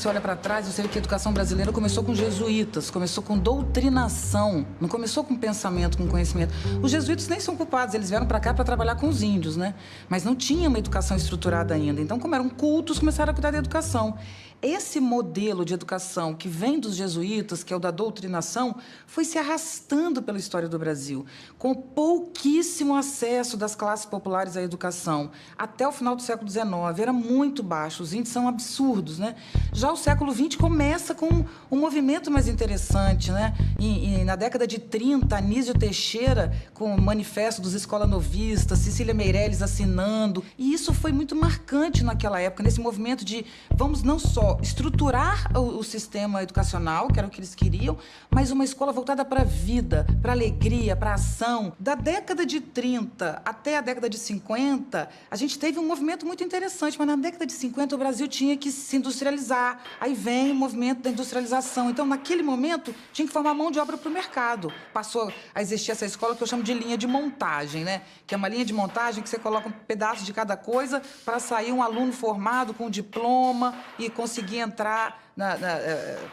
você olha para trás, você vê que a educação brasileira começou com jesuítas, começou com doutrinação, não começou com pensamento, com conhecimento. Os jesuítas nem são culpados, eles vieram para cá para trabalhar com os índios, né? Mas não tinha uma educação estruturada ainda. Então, como eram cultos, começaram a cuidar da educação. Esse modelo de educação que vem dos jesuítas, que é o da doutrinação, foi se arrastando pela história do Brasil, com pouquíssimo acesso das classes populares à educação. Até o final do século XIX, era muito baixo, os índices são absurdos, né? Já o século XX começa com um movimento mais interessante, né? E na década de 30, Anísio Teixeira, com o Manifesto dos Escolanovistas, Cecília Meirelles assinando, e isso foi muito marcante naquela época, nesse movimento de vamos não só estruturar o sistema educacional, que era o que eles queriam, mas uma escola voltada para a vida, para a alegria, para a ação. Da década de 30 até a década de 50, a gente teve um movimento muito interessante, mas na década de 50 o Brasil tinha que se industrializar. Aí vem o movimento da industrialização. Então, naquele momento, tinha que formar mão de obra para o mercado. Passou a existir essa escola que eu chamo de linha de montagem, né? Que é uma linha de montagem que você coloca um pedaço de cada coisa para sair um aluno formado com diploma e conseguir entrar,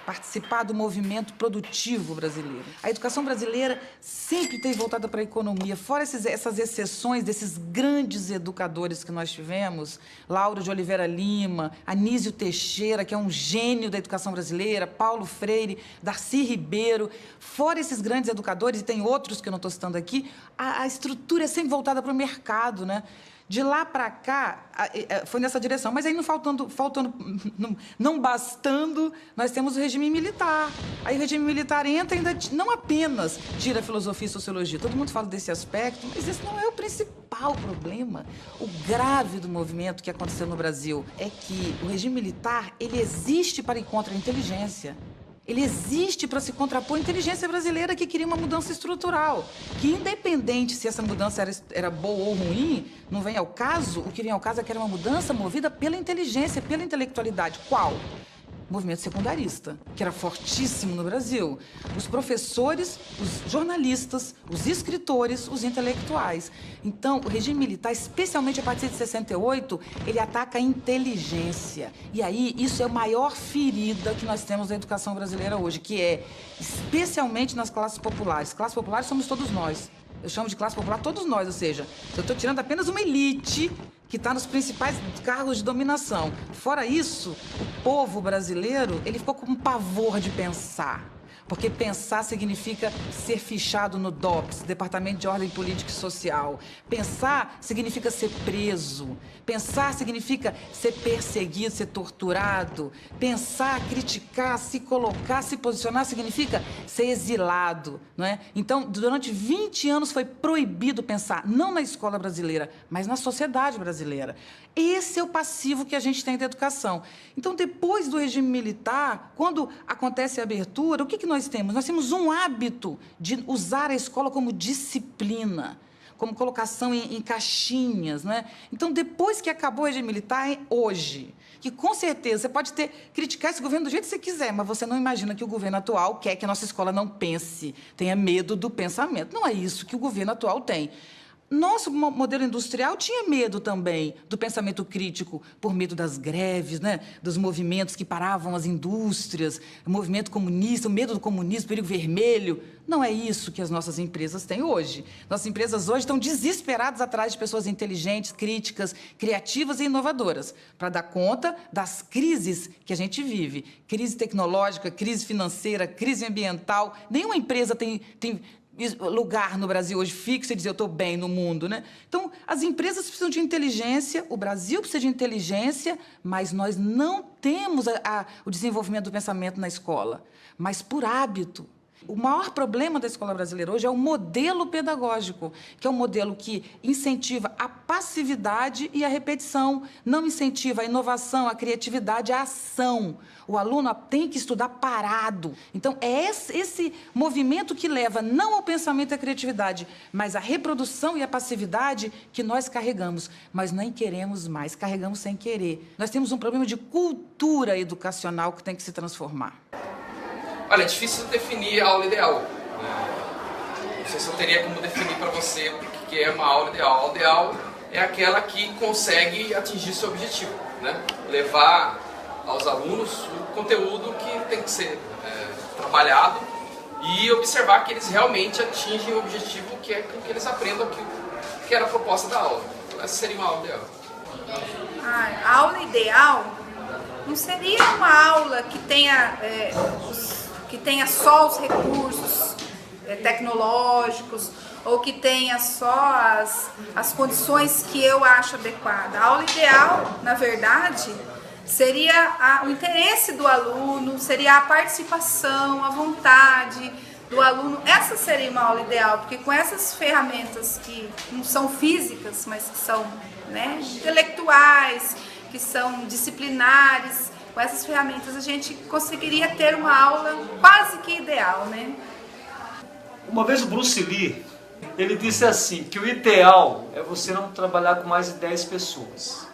participar do movimento produtivo brasileiro. A educação brasileira sempre esteve voltada para a economia. Fora essas exceções desses grandes educadores que nós tivemos, Lauro de Oliveira Lima, Anísio Teixeira, que é um gênio da educação brasileira, Paulo Freire, Darcy Ribeiro. Fora esses grandes educadores, e tem outros que eu não estou citando aqui, a estrutura é sempre voltada para o mercado, né? De lá para cá, foi nessa direção. Mas aí, não bastando, nós temos o regime militar. Aí o regime militar entra e ainda não apenas tira a filosofia e sociologia. Todo mundo fala desse aspecto, mas esse não é o principal problema. O grave do movimento que aconteceu no Brasil é que o regime militar, ele existe para ir contra a inteligência. Ele existe para se contrapor à inteligência brasileira que queria uma mudança estrutural, que independente se essa mudança era boa ou ruim, não vem ao caso, o que vem ao caso é que era uma mudança movida pela inteligência, pela intelectualidade. Qual? O movimento secundarista, que era fortíssimo no Brasil. Os professores, os jornalistas, os escritores, os intelectuais. Então, o regime militar, especialmente a partir de 68, ele ataca a inteligência. E aí, isso é a maior ferida que nós temos na educação brasileira hoje, que é, especialmente nas classes populares. Classes populares somos todos nós. Eu chamo de classe popular todos nós, ou seja, eu estou tirando apenas uma elite que está nos principais cargos de dominação. Fora isso, o povo brasileiro, ele ficou com um pavor de pensar. Porque pensar significa ser fichado no DOPS, Departamento de Ordem Política e Social. Pensar significa ser preso. Pensar significa ser perseguido, ser torturado. Pensar, criticar, se colocar, se posicionar significa ser exilado, não é? Então, durante 20 anos foi proibido pensar, não na escola brasileira, mas na sociedade brasileira. Esse é o passivo que a gente tem da educação. Então, depois do regime militar, quando acontece a abertura, o que nós temos? Nós temos um hábito de usar a escola como disciplina, como colocação em caixinhas, não é? Então, depois que acabou o regime militar, hoje, que com certeza você pode criticar esse governo do jeito que você quiser, mas você não imagina que o governo atual quer que a nossa escola não pense, tenha medo do pensamento. Não é isso que o governo atual tem. Nosso modelo industrial tinha medo também do pensamento crítico, por medo das greves, né? Dos movimentos que paravam as indústrias, o movimento comunista, o medo do comunismo, o perigo vermelho. Não é isso que as nossas empresas têm hoje. Nossas empresas hoje estão desesperadas atrás de pessoas inteligentes, críticas, criativas e inovadoras, para dar conta das crises que a gente vive. Crise tecnológica, crise financeira, crise ambiental. Nenhuma empresa tem lugar no Brasil hoje fixo e dizer eu estou bem no mundo, né? Então, as empresas precisam de inteligência, o Brasil precisa de inteligência, mas nós não temos o desenvolvimento do pensamento na escola, mas por hábito. O maior problema da escola brasileira hoje é o modelo pedagógico, que é um modelo que incentiva a passividade e a repetição, não incentiva a inovação, a criatividade, a ação. O aluno tem que estudar parado. Então, é esse movimento que leva não ao pensamento e à criatividade, mas à reprodução e à passividade que nós carregamos. Mas nem queremos mais, carregamos sem querer. Nós temos um problema de cultura educacional que tem que se transformar. Olha, é difícil definir a aula ideal. Não sei se eu teria como definir para você o que é uma aula ideal. A aula ideal é aquela que consegue atingir seu objetivo, né? Levar aos alunos o conteúdo que tem que ser trabalhado e observar que eles realmente atingem o objetivo que é que eles aprendam aquilo que era a proposta da aula. Então, essa seria uma aula ideal. A aula ideal não seria uma aula que tenha, que tenha só os recursos tecnológicos ou que tenha só as condições que eu acho adequadas. A aula ideal, na verdade, seria o interesse do aluno, seria a participação, a vontade do aluno. Essa seria uma aula ideal, porque com essas ferramentas que não são físicas, mas que são, né, intelectuais, que são disciplinares, com essas ferramentas a gente conseguiria ter uma aula quase que ideal, né? Uma vez o Bruce Lee, ele disse assim, que o ideal é você não trabalhar com mais de 10 pessoas.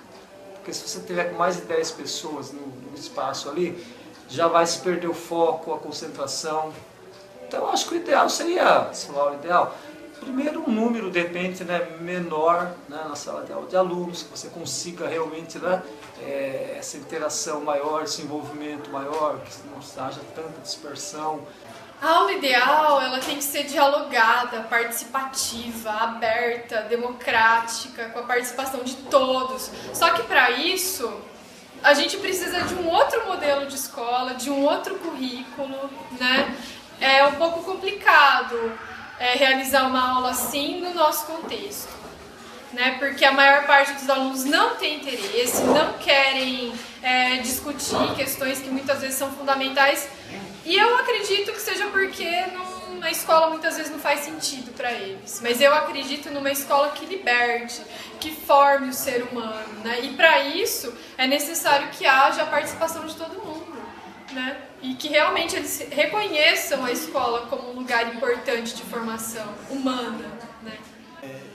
Porque se você tiver com mais de 10 pessoas no espaço ali, já vai se perder o foco, a concentração. Então eu acho que o ideal seria, sei lá, o ideal, primeiro um número, de repente, né, menor, né, na sala de aula de alunos, que você consiga realmente, né, essa interação maior, esse envolvimento maior, que não haja tanta dispersão. A aula ideal, ela tem que ser dialogada, participativa, aberta, democrática, com a participação de todos. Só que para isso, a gente precisa de um outro modelo de escola, de um outro currículo, né? É um pouco complicado realizar uma aula assim no nosso contexto, né? Porque a maior parte dos alunos não tem interesse, não querem discutir questões que muitas vezes são fundamentais. E eu acredito que seja porque a escola muitas vezes não faz sentido para eles. Mas eu acredito numa escola que liberte, que forme o ser humano, né? E para isso é necessário que haja a participação de todo mundo, né? E que realmente eles reconheçam a escola como um lugar importante de formação humana, né?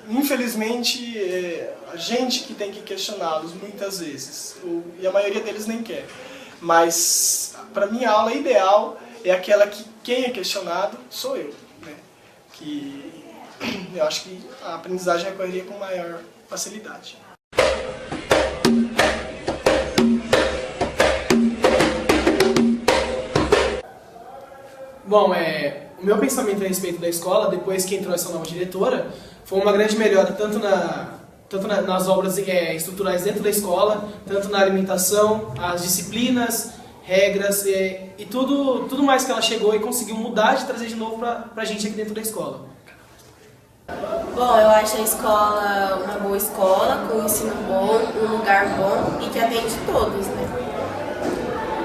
Infelizmente, a gente que tem que questioná-los muitas vezes, e a maioria deles nem quer. Mas, para mim, a aula ideal é aquela que quem é questionado sou eu, né? Que eu acho que a aprendizagem ocorreria com maior facilidade. Bom, o meu pensamento a respeito da escola, depois que entrou essa nova diretora, foi uma grande melhora, tanto nas obras estruturais dentro da escola, tanto na alimentação, as disciplinas, regras e tudo mais que ela chegou e conseguiu mudar e trazer de novo pra gente aqui dentro da escola. Bom, eu acho a escola uma boa escola, com um ensino bom, um lugar bom e que atende todos, né?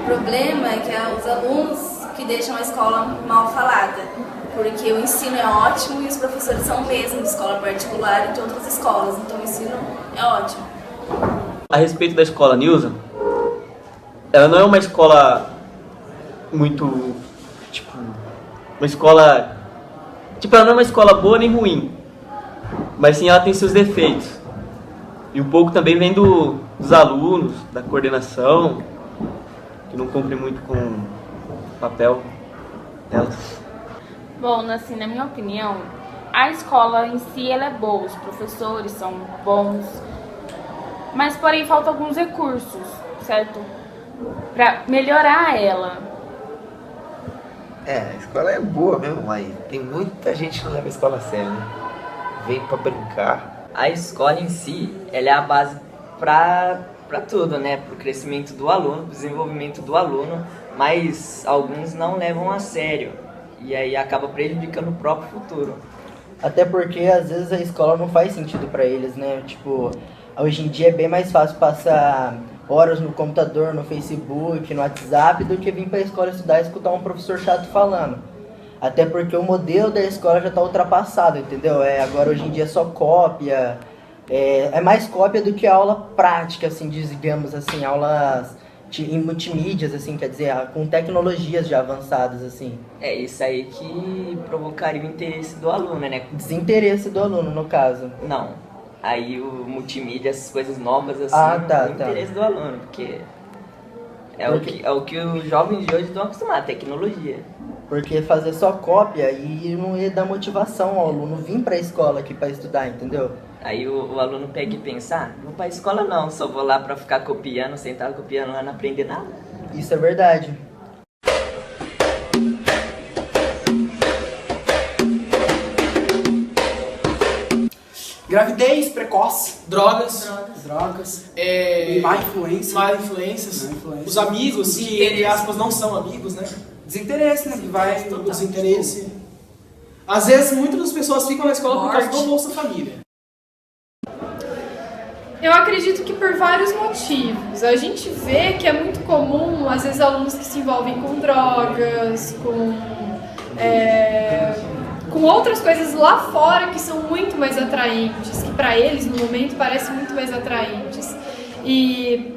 O problema é que os alunos que deixam a escola mal falada, porque o ensino é ótimo e os professores são o mesmo de escola particular e de outras escolas, então o ensino é ótimo. A respeito da escola Nilza, ela não é uma escola muito, uma escola, ela não é uma escola boa nem ruim, mas sim ela tem seus defeitos. E um pouco também vem dos alunos, da coordenação, que não cumpre muito com o papel delas. Bom, assim, na minha opinião, a escola em si ela é boa, os professores são bons, mas porém falta alguns recursos, certo? Para melhorar ela. A escola é boa mesmo, mas tem muita gente que não leva a escola a sério, né? Vem pra brincar. A escola em si, ela é a base para tudo, né? Pro crescimento do aluno, pro desenvolvimento do aluno, mas alguns não levam a sério. E aí acaba prejudicando o próprio futuro. Até porque às vezes a escola não faz sentido para eles, né? Hoje em dia é bem mais fácil passar horas no computador, no Facebook, no WhatsApp, do que vir para a escola estudar e escutar um professor chato falando. Até porque o modelo da escola já está ultrapassado, entendeu? Agora hoje em dia é só cópia, é mais cópia do que aula prática, assim, digamos assim, aulas em multimídias, assim, quer dizer, com tecnologias já avançadas, assim. É isso aí que provocaria o interesse do aluno, né? Desinteresse do aluno, no caso. Não. Aí o multimídia, essas coisas novas, assim, tá. interesse do aluno, porque é o que os jovens de hoje estão acostumados, tecnologia. Porque fazer só cópia e não ia dar motivação ao aluno vir pra escola aqui pra estudar, entendeu? Aí o aluno pega e pensa, não vou pra escola não, só vou lá pra ficar copiando, sentado copiando lá, não aprender nada. Isso é verdade. Gravidez precoce, drogas, má influências, os amigos que, entre aspas, não são amigos, né? Desinteresse, né? Que vai o desinteresse. Às vezes, muitas das pessoas ficam na escola por causa do Bolsa Família. Eu acredito que por vários motivos. A gente vê que é muito comum, às vezes, alunos que se envolvem com drogas, com outras coisas lá fora que são muito mais atraentes, que para eles, no momento, parecem muito mais atraentes. E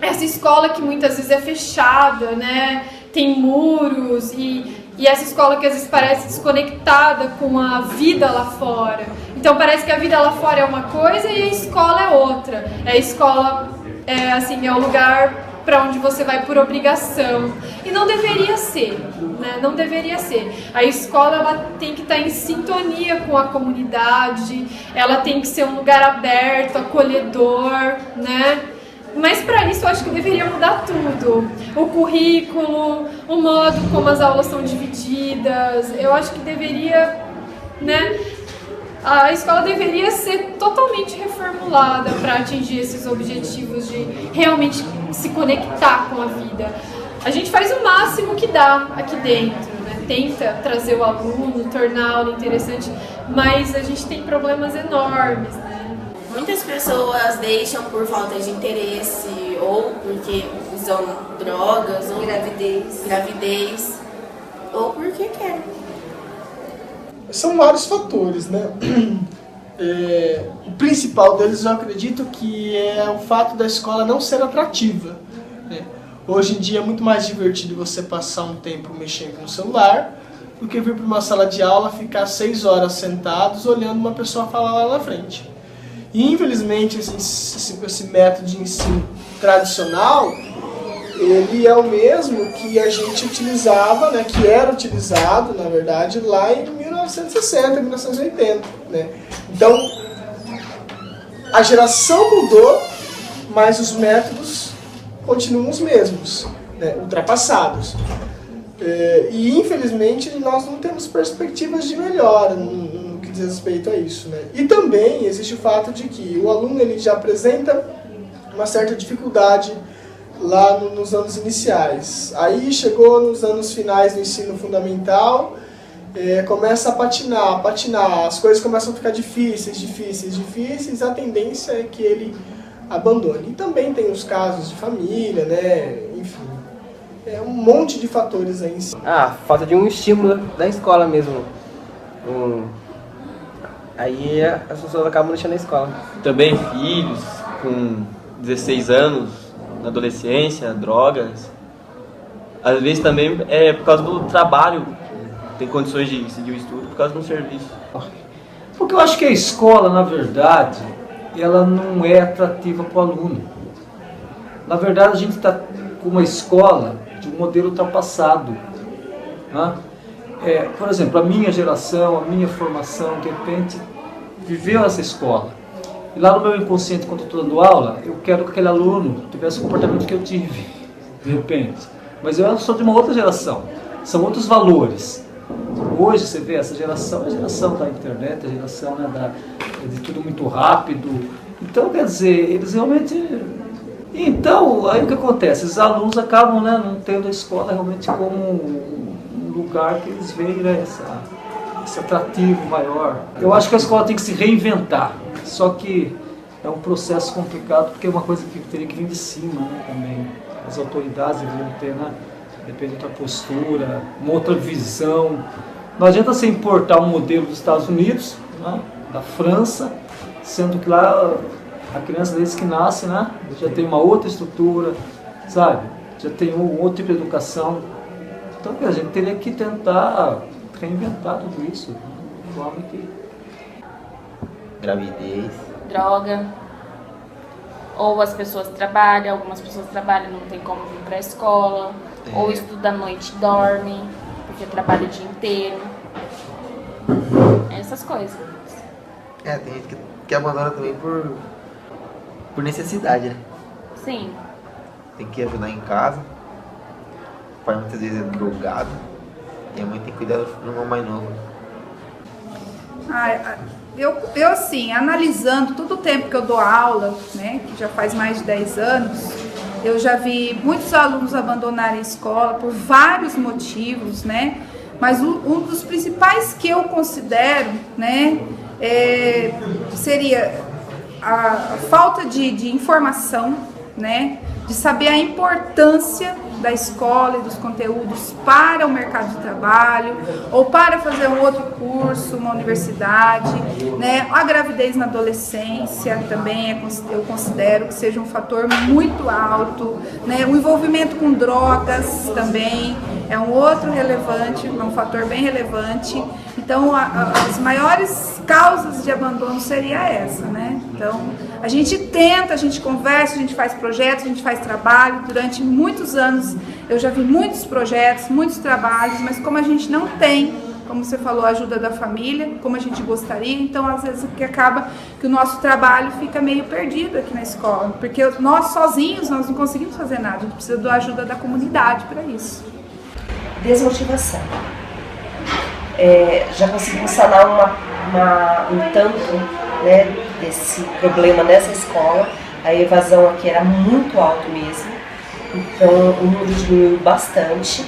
essa escola que muitas vezes é fechada, né? Tem muros e essa escola que às vezes parece desconectada com a vida lá fora. Então parece que a vida lá fora é uma coisa e a escola é outra. A escola é o lugar para onde você vai por obrigação. E não deveria ser, né? Não deveria ser. A escola ela tem que estar em sintonia com a comunidade, ela tem que ser um lugar aberto, acolhedor, né? Mas para isso eu acho que deveria mudar tudo. O currículo, o modo como as aulas são divididas, eu acho que deveria, né? A escola deveria ser totalmente reformulada para atingir esses objetivos de realmente se conectar com a vida. A gente faz o máximo que dá aqui dentro, né? Tenta trazer o aluno, tornar a aula interessante, mas a gente tem problemas enormes, né? Muitas pessoas deixam por falta de interesse, ou porque usam drogas, ou gravidez, ou porque querem. São vários fatores, né? O principal deles eu acredito que é o fato da escola não ser atrativa, né? Hoje em dia é muito mais divertido você passar um tempo mexendo no celular do que vir para uma sala de aula, ficar 6 horas sentados olhando uma pessoa falar lá na frente. E infelizmente esse método de ensino tradicional, ele é o mesmo que a gente utilizava, né, que era utilizado, na verdade, lá em 1960, 1980. Né? Então, a geração mudou, mas os métodos continuam os mesmos, né, ultrapassados. E infelizmente nós não temos perspectivas de melhora no que diz respeito a isso, né? E também existe o fato de que o aluno ele já apresenta uma certa dificuldade lá nos anos iniciais. Aí chegou nos anos finais do ensino fundamental, começa a patinar, as coisas começam a ficar difíceis, a tendência é que ele abandone. E também tem os casos de família, né? Enfim. É um monte de fatores aí em si. Falta de um estímulo da escola mesmo. Aí as pessoas acabam deixando a escola. Também filhos com 16 anos, na adolescência, drogas. Às vezes também é por causa do trabalho, tem condições de seguir o estudo por causa do serviço. Porque eu acho que a escola, na verdade, ela não é atrativa para o aluno. Na verdade, a gente está com uma escola de um modelo ultrapassado. Né? Por exemplo, a minha geração, a minha formação, de repente, viveu essa escola. E lá no meu inconsciente, quando eu estou dando aula, eu quero que aquele aluno tivesse o comportamento que eu tive, de repente. Mas eu sou de uma outra geração, são outros valores. Hoje você vê essa geração, é a geração da internet, a geração, né, de tudo muito rápido. Então, quer dizer, eles realmente... Então, aí o que acontece? Os alunos acabam, né, não tendo a escola realmente como um lugar que eles veem, né, esse atrativo maior. Eu acho que a escola tem que se reinventar, só que é um processo complicado porque é uma coisa que teria que vir de cima, né, também. As autoridades deveriam ter, né, depende de outra postura, uma outra visão. Não adianta você importar um modelo dos Estados Unidos, né, da França, sendo que lá a criança desde que nasce, né, já tem uma outra estrutura, sabe? Já tem um outro tipo de educação. Então a gente teria que tentar reinventar tudo isso, de forma que... Gravidez. Droga. Ou as pessoas trabalham, algumas pessoas trabalham, não tem como vir para a escola. Ou estuda à noite, dorme. porque trabalha o dia inteiro. Essas coisas. Tem gente que abandona também por necessidade, né? Sim. Tem que ajudar em casa. O pai muitas vezes é drogado. E a mãe tem que cuidar do irmão mais novo. Eu assim, analisando todo o tempo que eu dou aula, né, que já faz mais de 10 anos, eu já vi muitos alunos abandonarem a escola por vários motivos, né, mas um dos principais que eu considero, né, seria a falta de informação, né, de saber a importância da escola e dos conteúdos para o mercado de trabalho ou para fazer um outro curso, uma universidade, né? A gravidez na adolescência também eu considero que seja um fator muito alto, né? O envolvimento com drogas também é um outro relevante, é um fator bem relevante. Então, as maiores causas de abandono seria essa, né? Então, a gente tenta, a gente conversa, a gente faz projetos, a gente faz trabalho. Durante muitos anos, eu já vi muitos projetos, muitos trabalhos, mas como a gente não tem, como você falou, a ajuda da família, como a gente gostaria, então, às vezes, o que acaba que o nosso trabalho fica meio perdido aqui na escola, porque nós sozinhos, nós não conseguimos fazer nada, a gente precisa da ajuda da comunidade para isso. Desmotivação. Já conseguimos sanar um tanto, né, desse problema nessa escola. A evasão aqui era muito alta mesmo, então o número diminuiu bastante.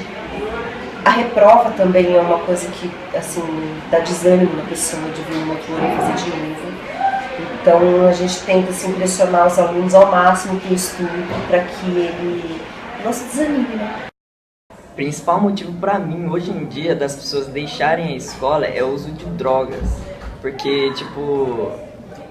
A reprova também é uma coisa que, assim, dá desânimo na pessoa de vir uma turma e fazer de novo. Então a gente tenta assim, pressionar os alunos ao máximo com o estudo para que ele não se desanime, né? O principal motivo para mim, hoje em dia, das pessoas deixarem a escola é o uso de drogas. Porque, tipo,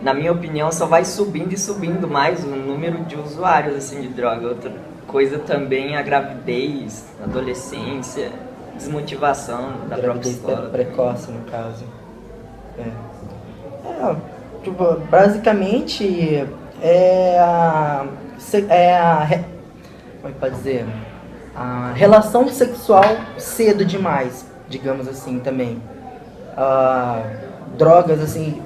na minha opinião, só vai subindo e subindo mais o número de usuários assim, de droga. Outra coisa também é a gravidez, a adolescência, desmotivação da própria escola. Precoce, no caso. Tipo, basicamente, como é que pode dizer? A relação sexual cedo demais, digamos assim, também. Drogas, assim,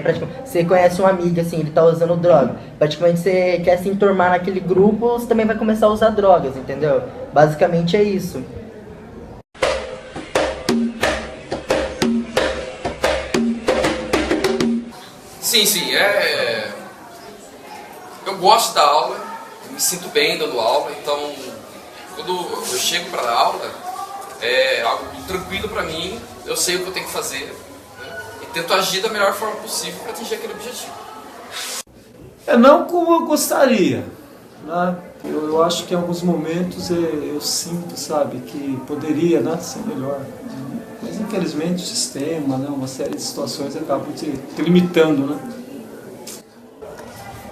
praticamente, você conhece um amigo, assim, ele tá usando droga, praticamente você quer se enturmar naquele grupo, você também vai começar a usar drogas, entendeu? Basicamente é isso. Sim, eu gosto da aula, me sinto bem dando aula, então quando eu chego para dar aula, é algo tranquilo para mim, eu sei o que eu tenho que fazer, né? E tento agir da melhor forma possível para atingir aquele objetivo. Não como eu gostaria, né? Eu acho que em alguns momentos eu sinto, sabe, que poderia, né, ser melhor. Mas infelizmente o sistema, né, uma série de situações acabam te limitando, né?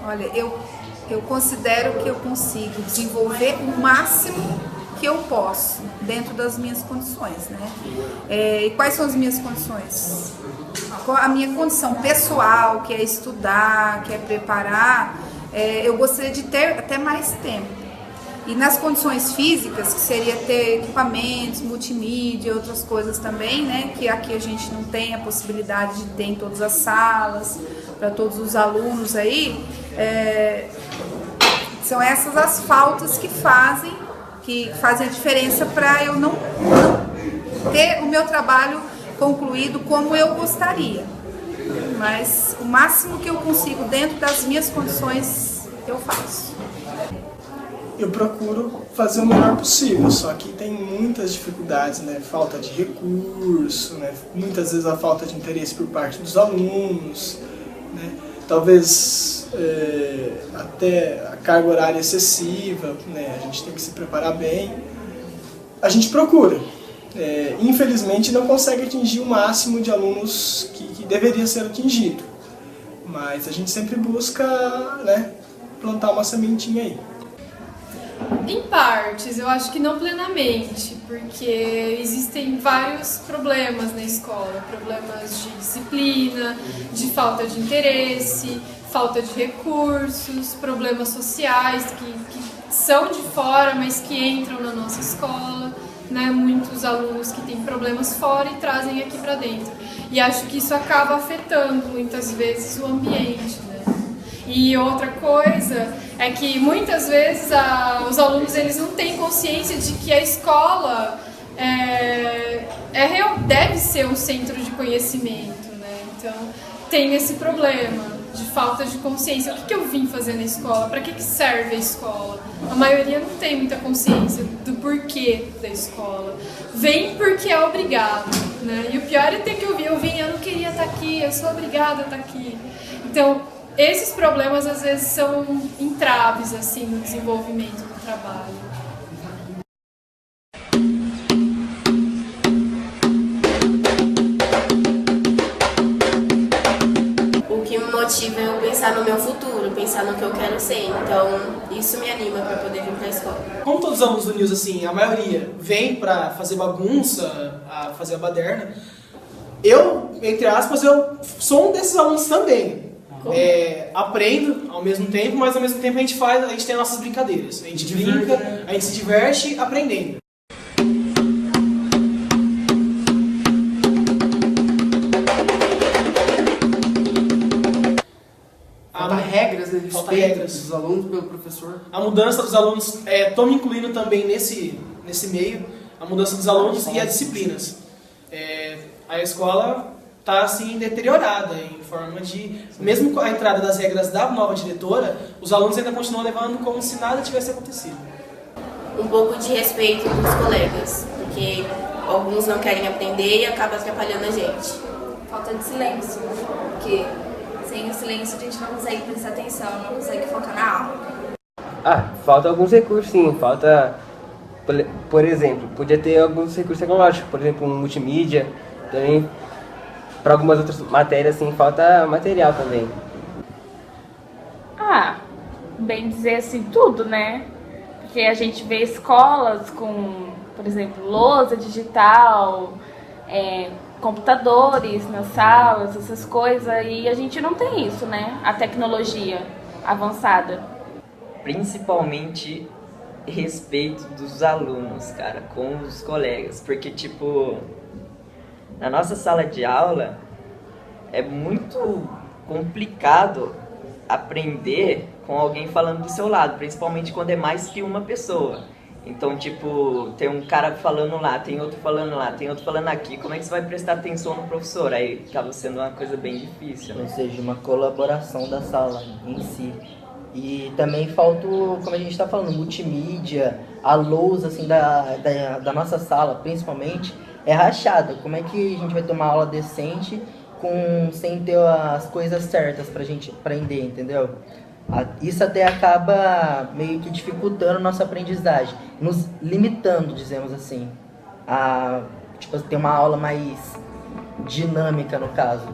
Olha, eu considero que eu consigo desenvolver o máximo que eu posso, dentro das minhas condições, né? E quais são as minhas condições? A minha condição pessoal, que é estudar, que é preparar, eu gostaria de ter até mais tempo. E nas condições físicas, que seria ter equipamentos, multimídia, outras coisas também, né? Que aqui a gente não tem a possibilidade de ter em todas as salas, para todos os alunos aí. São essas as faltas que fazem a diferença para eu não ter o meu trabalho concluído como eu gostaria. Mas o máximo que eu consigo dentro das minhas condições, eu faço. Eu procuro fazer o melhor possível, só que tem muitas dificuldades, né? Falta de recurso, né? Muitas vezes a falta de interesse por parte dos alunos, né? Talvez até a carga horária excessiva, né? A gente tem que se preparar bem. A gente procura. Infelizmente não consegue atingir o máximo de alunos que deveria ser atingido, mas a gente sempre busca, né, plantar uma sementinha aí. Em partes, eu acho que não plenamente, porque existem vários problemas na escola, problemas de disciplina, de falta de interesse, falta de recursos, problemas sociais que são de fora, mas que entram na nossa escola, né, muitos alunos que têm problemas fora e trazem aqui para dentro. E acho que isso acaba afetando muitas vezes o ambiente, né? E outra coisa é que muitas vezes os alunos eles não têm consciência de que a escola deve ser um centro de conhecimento, né? Então tem esse problema de falta de consciência. O que eu vim fazer na escola? Para que serve a escola? A maioria não tem muita consciência do porquê da escola. Vem porque é obrigado, né? E o pior é ter que ouvir. Eu não queria estar aqui, eu sou obrigada a estar aqui. Então, esses problemas às vezes são entraves assim, no desenvolvimento do trabalho. Motiva eu pensar no meu futuro, pensar no que eu quero ser. Então, isso me anima para poder vir para a escola. Como todos os alunos do News, assim, a maioria vem para fazer bagunça, a fazer a baderna, eu, entre aspas, eu sou um desses alunos também. Aprendo ao mesmo tempo, mas ao mesmo tempo a gente tem nossas brincadeiras. A gente brinca, a gente se diverte aprendendo. Falta regras, né? Falta regras dos alunos pelo professor. A mudança dos alunos, estou me incluindo também nesse meio, a mudança dos alunos e as disciplinas. A escola está assim deteriorada em forma de, mesmo com a entrada das regras da nova diretora, os alunos ainda continuam levando como se nada tivesse acontecido. Um pouco de respeito dos colegas, porque alguns não querem aprender e acaba atrapalhando a gente. Falta de silêncio, porque sem o silêncio a gente não consegue prestar atenção, não consegue focar na aula. Falta alguns recursos, sim. Falta, por exemplo, podia ter alguns recursos tecnológicos, por exemplo, um multimídia, também para algumas outras matérias, assim, falta material também. Bem dizer assim, tudo, né? Porque a gente vê escolas com, por exemplo, lousa digital, computadores nas salas, essas coisas, e a gente não tem isso, né? A tecnologia avançada. Principalmente respeito dos alunos, cara, com os colegas, porque, tipo, na nossa sala de aula é muito complicado aprender com alguém falando do seu lado, principalmente quando é mais que uma pessoa. Então, tipo, tem um cara falando lá, tem outro falando lá, tem outro falando aqui. Como é que você vai prestar atenção no professor? Aí acaba sendo uma coisa bem difícil, né? Ou seja, uma colaboração da sala em si. E também falta, como a gente está falando, multimídia, a lousa assim, da nossa sala, principalmente, é rachada. Como é que a gente vai ter uma aula decente sem ter as coisas certas pra gente aprender, entendeu? Isso até acaba meio que dificultando a nossa aprendizagem, nos limitando, dizemos assim, a ter uma aula mais dinâmica, no caso.